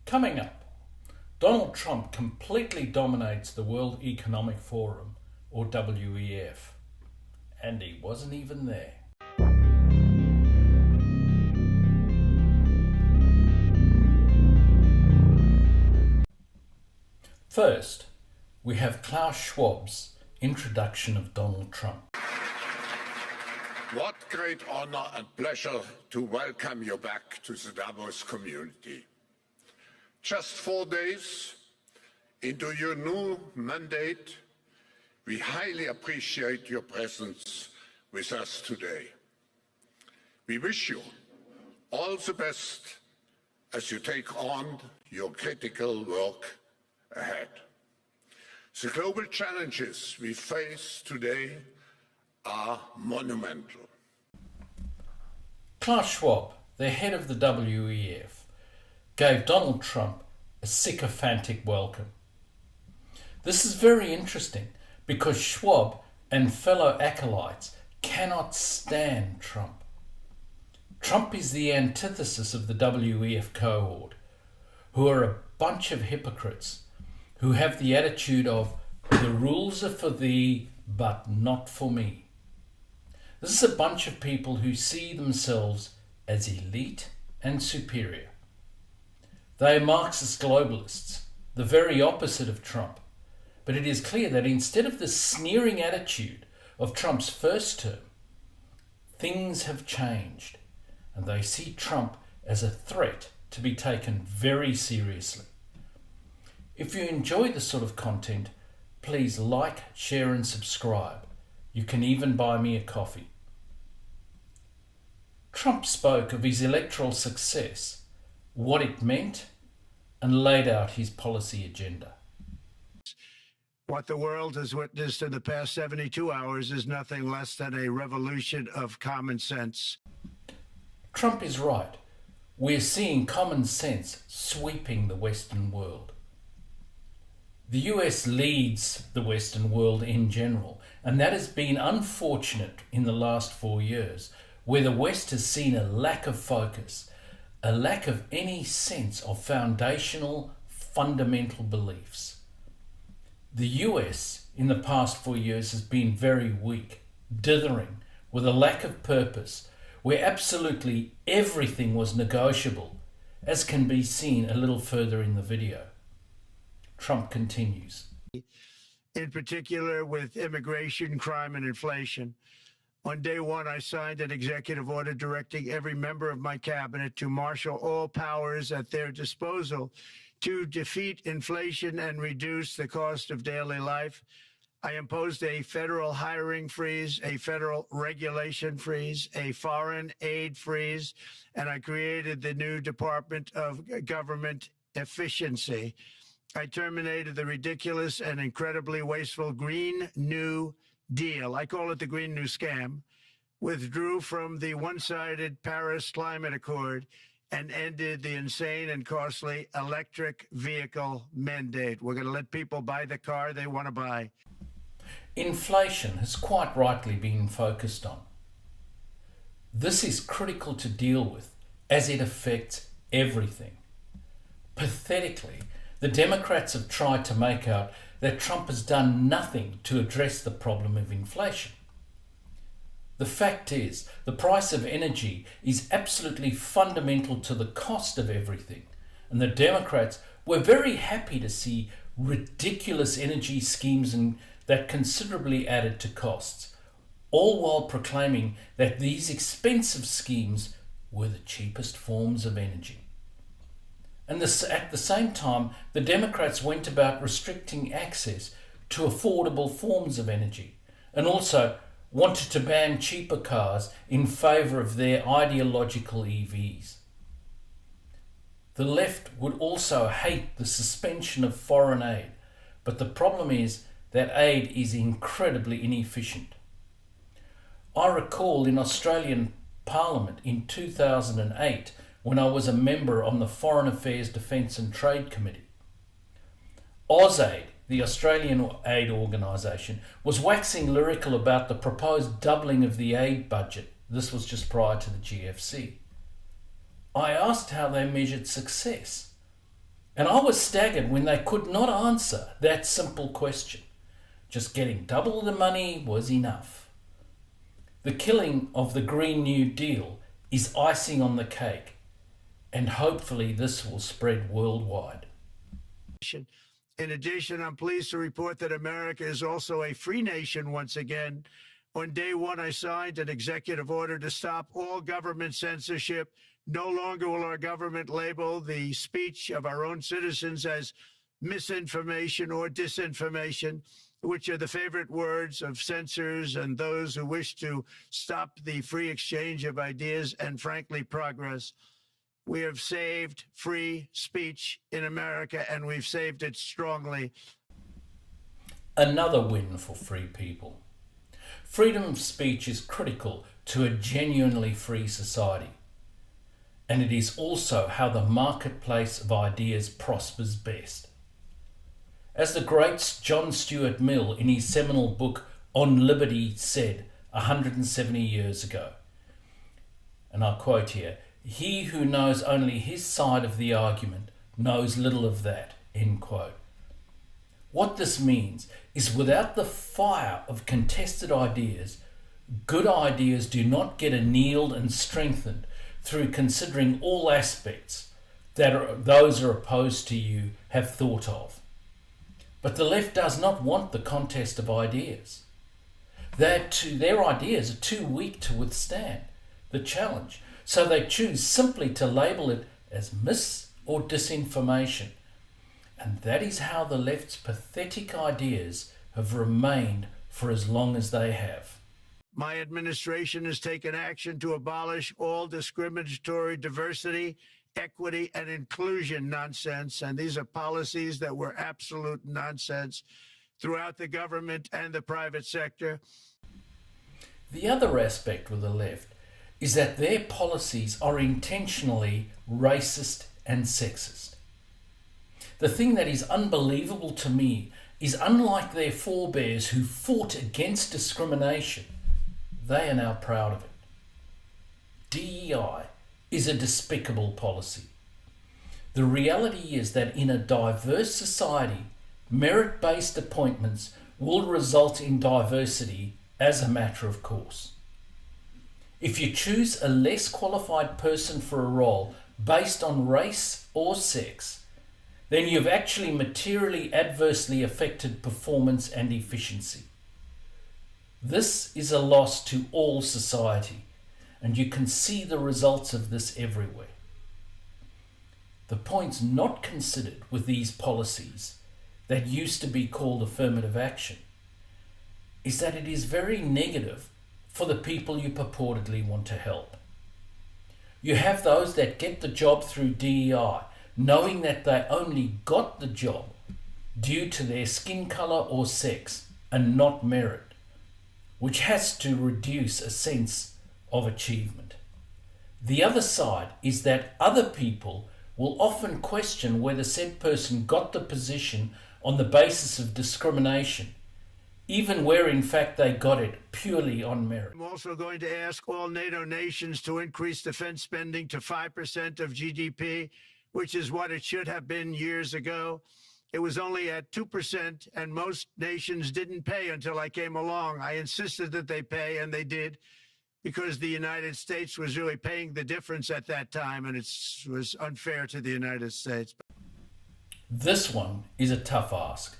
Coming up, Donald Trump completely dominates the World Economic Forum, or WEF, and he wasn't even there. First, we have Klaus Schwab's introduction of Donald Trump. What great honor and pleasure to welcome you back to the Davos community. Just 4 days into your new mandate, we highly appreciate your presence with us today. We wish you all the best as you take on your critical work ahead. The global challenges we face today are monumental. Klaus Schwab, the head of the WEF, gave Donald Trump a sycophantic welcome. This is very interesting because Schwab and fellow acolytes cannot stand Trump. Trump is the antithesis of the WEF cohort, who are a bunch of hypocrites who have the attitude of, the rules are for thee, but not for me. This is a bunch of people who see themselves as elite and superior. They are Marxist globalists, the very opposite of Trump. But it is clear that instead of the sneering attitude of Trump's first term, things have changed, and they see Trump as a threat to be taken very seriously. If you enjoy this sort of content, please like, share and subscribe. You can even buy me a coffee. Trump spoke of his electoral success, what it meant, and laid out his policy agenda. What the world has witnessed in the past 72 hours is nothing less than a revolution of common sense. Trump is right. We're seeing common sense sweeping the Western world. The US leads the Western world in general, and that has been unfortunate in the last 4 years, where the West has seen a lack of focus, a lack of any sense of foundational, fundamental beliefs. The US in the past 4 years has been very weak, dithering, with a lack of purpose, where absolutely everything was negotiable, as can be seen a little further in the video. Trump continues. In particular with immigration, crime, and inflation. On day one, I signed an executive order directing every member of my cabinet to marshal all powers at their disposal to defeat inflation and reduce the cost of daily life. I imposed a federal hiring freeze, a federal regulation freeze, a foreign aid freeze, and I created the new Department of Government Efficiency. I terminated the ridiculous and incredibly wasteful Green New Deal. I call it the Green New Scam. Withdrew from the one-sided Paris Climate Accord and ended the insane and costly electric vehicle mandate. We're going to let people buy the car they want to buy. Inflation has quite rightly been focused on. This is critical to deal with as it affects everything. Pathetically, the Democrats have tried to make out that Trump has done nothing to address the problem of inflation. The fact is, the price of energy is absolutely fundamental to the cost of everything, and the Democrats were very happy to see ridiculous energy schemes that considerably added to costs, all while proclaiming that these expensive schemes were the cheapest forms of energy. And at the same time, the Democrats went about restricting access to affordable forms of energy, and also wanted to ban cheaper cars in favour of their ideological EVs. The left would also hate the suspension of foreign aid, but the problem is that aid is incredibly inefficient. I recall in Australian Parliament in 2008 when I was a member on the Foreign Affairs, Defence and Trade Committee. AusAid, the Australian aid organisation, was waxing lyrical about the proposed doubling of the aid budget. This was just prior to the GFC. I asked how they measured success. And I was staggered when they could not answer that simple question. Just getting double the money was enough. The killing of the Green New Deal is icing on the cake, and hopefully this will spread worldwide. In addition, I'm pleased to report that America is also a free nation once again. On day one, I signed an executive order to stop all government censorship. No longer will our government label the speech of our own citizens as misinformation or disinformation, which are the favorite words of censors and those who wish to stop the free exchange of ideas and, frankly, progress. We have saved free speech in America, and we've saved it strongly. Another win for free people. Freedom of speech is critical to a genuinely free society, and it is also how the marketplace of ideas prospers best. As the great John Stuart Mill in his seminal book On Liberty said 170 years ago, and I quote here, "He who knows only his side of the argument knows little of that," end quote. What this means is without the fire of contested ideas, good ideas do not get annealed and strengthened through considering all aspects that those are opposed to you have thought of. But the left does not want the contest of ideas. Their ideas are too weak to withstand the challenge, so they choose simply to label it as mis or disinformation. And that is how the left's pathetic ideas have remained for as long as they have. My administration has taken action to abolish all discriminatory diversity, equity, and inclusion nonsense. And these are policies that were absolute nonsense throughout the government and the private sector. The other aspect with the left is that their policies are intentionally racist and sexist. The thing that is unbelievable to me is, unlike their forebears who fought against discrimination, they are now proud of it. DEI is a despicable policy. The reality is that in a diverse society, merit-based appointments will result in diversity as a matter of course. If you choose a less qualified person for a role based on race or sex, then you've actually materially adversely affected performance and efficiency. This is a loss to all society, and you can see the results of this everywhere. The points not considered with these policies that used to be called affirmative action is that it is very negative for the people you purportedly want to help. You have those that get the job through DEI, knowing that they only got the job due to their skin color or sex and not merit, which has to reduce a sense of achievement. The other side is that other people will often question whether said person got the position on the basis of discrimination, even where in fact they got it purely on merit. I'm also going to ask all NATO nations to increase defense spending to 5% of GDP, which is what it should have been years ago. It was only at 2%, and most nations didn't pay until I came along. I insisted that they pay, and they did, because the United States was really paying the difference at that time, and it was unfair to the United States. This one is a tough ask.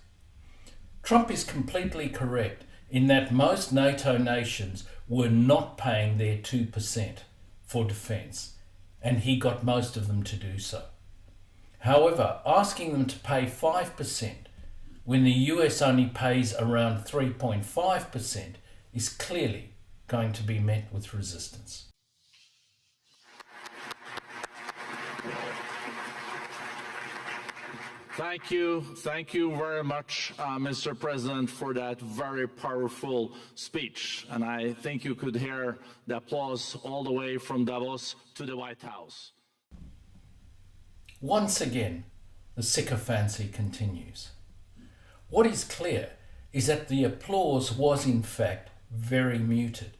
Trump is completely correct in that most NATO nations were not paying their 2% for defense, and he got most of them to do so. However, asking them to pay 5% when the US only pays around 3.5% is clearly going to be met with resistance. Thank you very much, Mr. President, for that very powerful speech. And I think you could hear the applause all the way from Davos to the White House. Once again, the sycophancy continues. What is clear is that the applause was in fact very muted.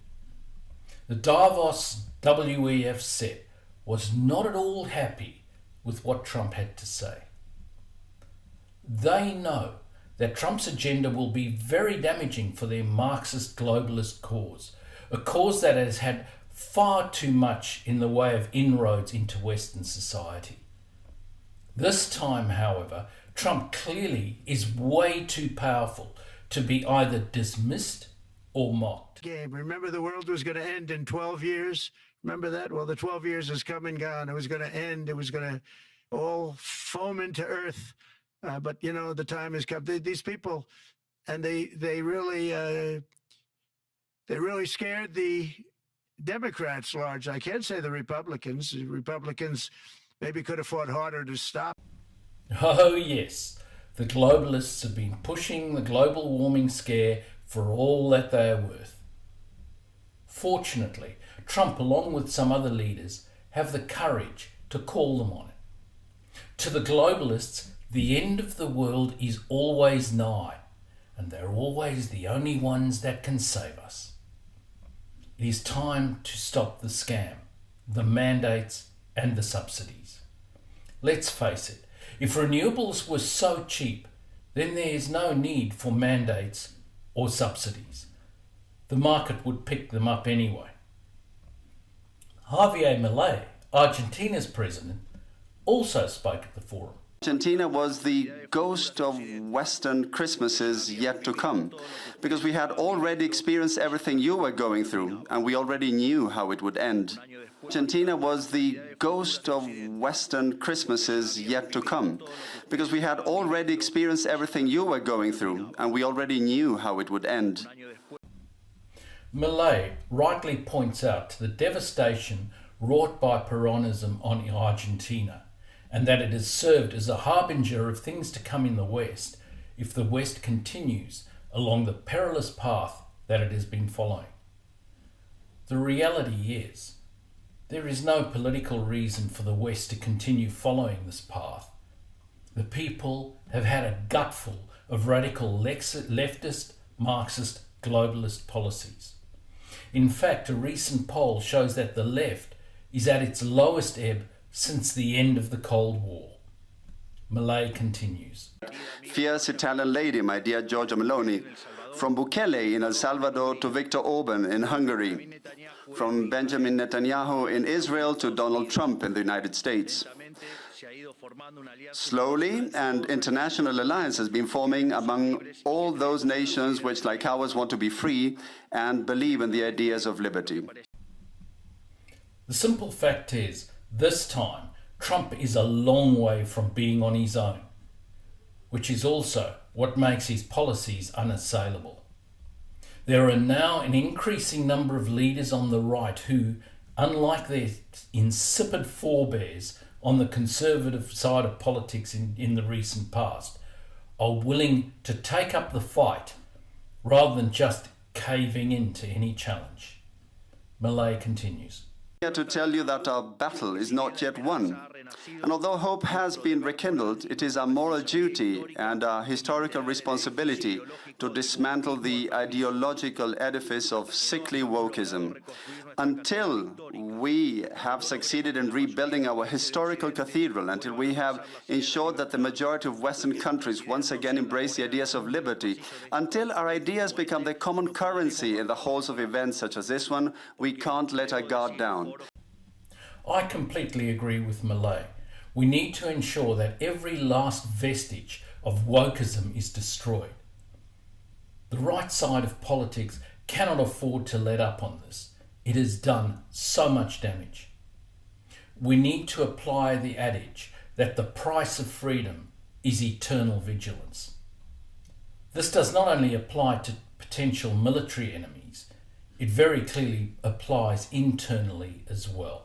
The Davos WEF set was not at all happy with what Trump had to say. They know that Trump's agenda will be very damaging for their Marxist globalist cause, a cause that has had far too much in the way of inroads into Western society. This time, however, Trump clearly is way too powerful to be either dismissed or mocked. Remember the world was going to end in 12 years? Remember that? Well, the 12 years has come and gone. It was going to end. It was going to all foam into earth. But, you know, the time has come. These people, and they really scared the Democrats large. I can't say the Republicans. The Republicans maybe could have fought harder to stop. Oh yes, the globalists have been pushing the global warming scare for all that they are worth. Fortunately, Trump, along with some other leaders, have the courage to call them on it. To the globalists, the end of the world is always nigh, and they're always the only ones that can save us. It is time to stop the scam, the mandates, and the subsidies. Let's face it, if renewables were so cheap, then there is no need for mandates or subsidies. The market would pick them up anyway. Javier Milei, Argentina's president, also spoke at the forum. Argentina was the ghost of Western Christmases yet to come, because we had already experienced everything you were going through, and we already knew how it would end. Argentina was the ghost of Western Christmases yet to come, because we had already experienced everything you were going through, and we already knew how it would end. Milei rightly points out to the devastation wrought by Peronism on Argentina, and that it has served as a harbinger of things to come in the West if the West continues along the perilous path that it has been following. The reality is, there is no political reason for the West to continue following this path. The people have had a gutful of radical leftist, Marxist, globalist policies. In fact, a recent poll shows that the left is at its lowest ebb since the end of the Cold War. Milei continues. Fierce Italian lady, my dear Giorgia Meloni, from Bukele in El Salvador to Viktor Orban in Hungary, from Benjamin Netanyahu in Israel to Donald Trump in the United States. Slowly, an international alliance has been forming among all those nations which, like ours, want to be free and believe in the ideas of liberty. The simple fact is, this time, Trump is a long way from being on his own, which is also what makes his policies unassailable. There are now an increasing number of leaders on the right who, unlike their insipid forebears on the conservative side of politics in the recent past, are willing to take up the fight rather than just caving into any challenge. Milei continues. Here to tell you that our battle is not yet won. And although hope has been rekindled, it is our moral duty and our historical responsibility to dismantle the ideological edifice of sickly wokeism. Until we have succeeded in rebuilding our historical cathedral, until we have ensured that the majority of Western countries once again embrace the ideas of liberty, until our ideas become the common currency in the halls of events such as this one, we can't let our guard down. I completely agree with Milei. We need to ensure that every last vestige of wokeism is destroyed. The right side of politics cannot afford to let up on this. It has done so much damage. We need to apply the adage that the price of freedom is eternal vigilance. This does not only apply to potential military enemies, it very clearly applies internally as well.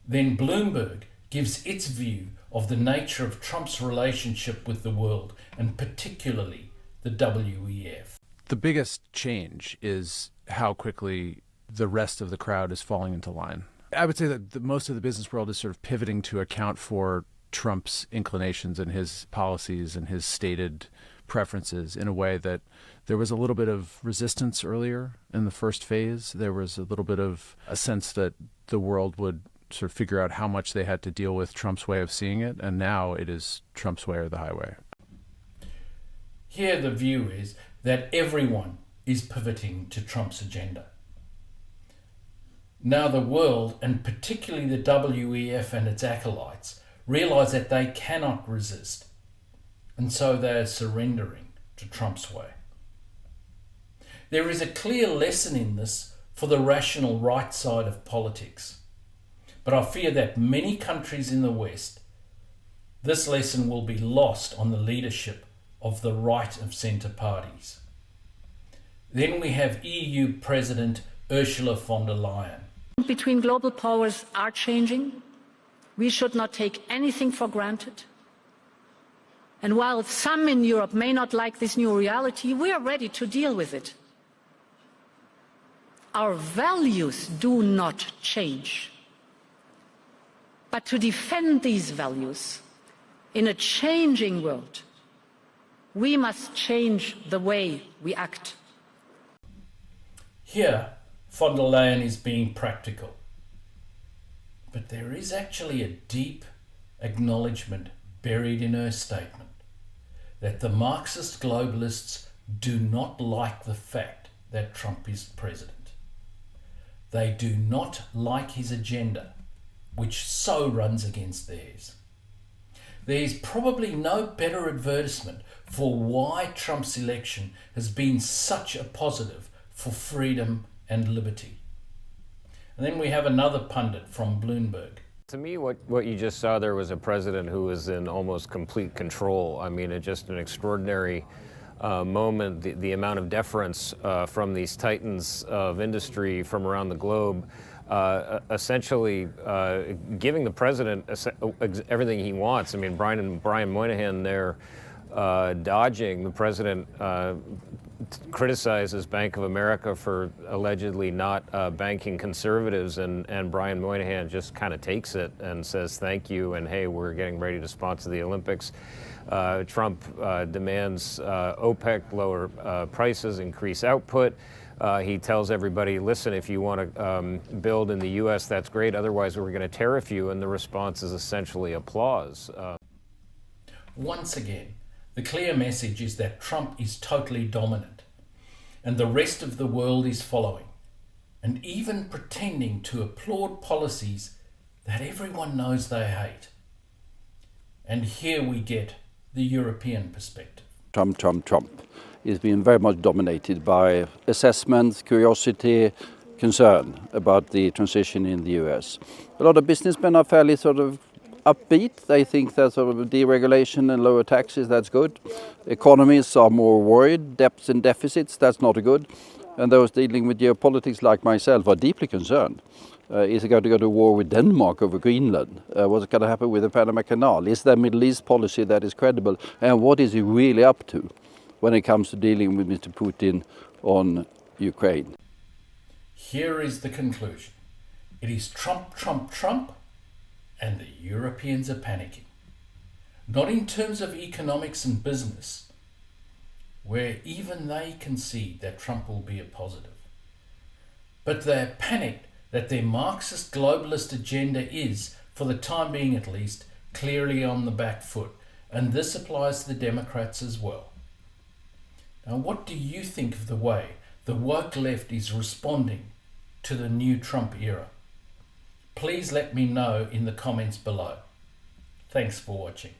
Then Bloomberg gives its view of the nature of Trump's relationship with the world, and particularly the WEF. The biggest change is how quickly the rest of the crowd is falling into line. I would say that most of the business world is sort of pivoting to account for Trump's inclinations and his policies and his stated preferences in a way that there was a little bit of resistance earlier in the first phase. There was a little bit of a sense that the world would sort of figure out how much they had to deal with Trump's way of seeing it, and now it is Trump's way or the highway. Here the view is that everyone is pivoting to Trump's agenda. Now the world, and particularly the WEF and its acolytes, realise that they cannot resist, and so they are surrendering to Trump's way. There is a clear lesson in this for the rational right side of politics, but I fear that many countries in the West, this lesson will be lost on the leadership of the right of centre parties. Then we have EU President Ursula von der Leyen. Between global powers are changing. We should not take anything for granted. And while some in Europe may not like this new reality, we are ready to deal with it. Our values do not change. But to defend these values in a changing world, we must change the way we act. Here, von der Leyen is being practical. But there is actually a deep acknowledgement buried in her statement that the Marxist globalists do not like the fact that Trump is president. They do not like his agenda, which so runs against theirs. There is probably no better advertisement for why Trump's election has been such a positive for freedom and liberty. And then we have another pundit from Bloomberg. To me, what you just saw there was a president who was in almost complete control. I mean, it's just an extraordinary moment, the amount of deference from these titans of industry from around the globe, essentially giving the president everything he wants. I mean, Brian Moynihan there dodging the president, criticizes Bank of America for allegedly not banking conservatives, and Brian Moynihan just kind of takes it and says thank you, and hey, we're getting ready to sponsor the Olympics. Trump demands OPEC lower prices, increase output. He tells everybody, listen, if you want to build in the U.S., that's great. Otherwise, we're going to tariff you. And the response is essentially applause. Once again, the clear message is that Trump is totally dominant and the rest of the world is following and even pretending to applaud policies that everyone knows they hate. And here we get the European perspective. Trump is being very much dominated by assessments, curiosity, concern about the transition in the US. A lot of businessmen are fairly sort of upbeat. They think that sort of deregulation and lower taxes, that's good. Economies are more worried, debts and deficits, that's not good. And those dealing with geopolitics like myself are deeply concerned. Is it going to go to war with Denmark over Greenland? What's going to happen with the Panama Canal? Is there a Middle East policy that is credible? And what is he really up to when it comes to dealing with Mr. Putin on Ukraine? Here is the conclusion. It is Trump, Trump, Trump, and the Europeans are panicking. Not in terms of economics and business, where even they concede that Trump will be a positive, but they're panicked that their Marxist globalist agenda is, for the time being at least, clearly on the back foot, and this applies to the Democrats as well. Now, what do you think of the way the woke left is responding to the new Trump era? Please let me know in the comments below. Thanks for watching.